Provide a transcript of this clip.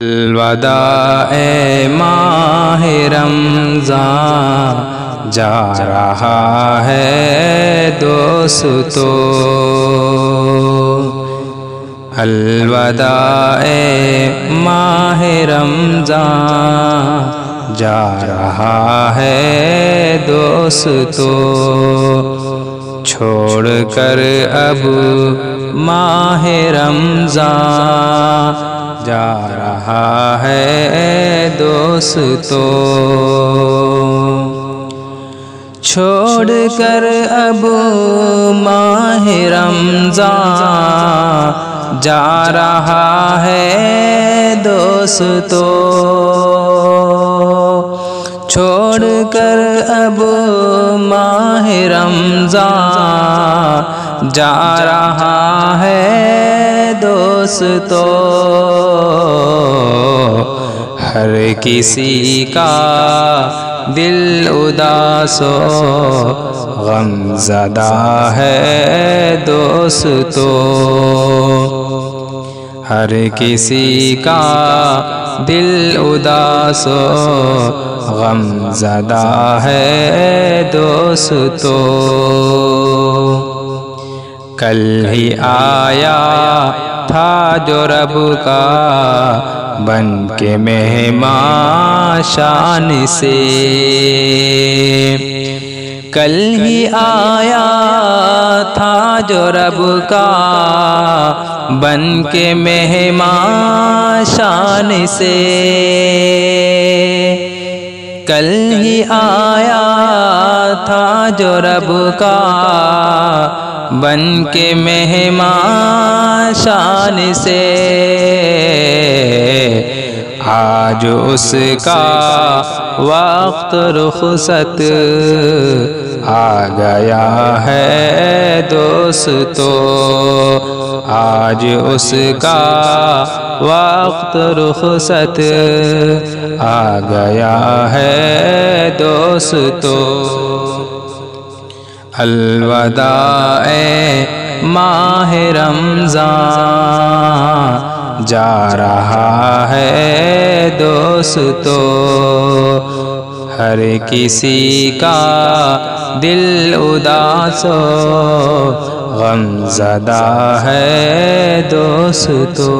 الوداع ماہ رمضان جا رہا ہے دوستو، الوداع ماہ رمضان جا رہا ہے دوستو، چھوڑ کر اب ماہ رمضان جا رہا ہے دوستو، چھوڑ کر اب ماہ رمضان جا رہا ہے دوستو، چھوڑ کر اب ماہ رمضان جا رہا ہے دوستو، ہر کسی کا دل اداس و غم زدہ ہے دوستو، ہر کسی کا دل اداس و غم زدہ ہے دوستو، کل ہی آیا تھا جو رب کا بن کے مہمان شان سے، کل ہی آیا تھا جو رب کا بن کے مہمان شان سے، کل ہی آیا تھا جو رب کا بن کے مہمان شان سے، آج اس کا وقت رخصت آ گیا ہے دوستو، آج اس کا وقت رخصت آ گیا ہے دوستو، الوداع ماہ رمضان جا رہا ہے دوستو، ہر کسی کا دل اداس و غم زدہ ہے دوستو۔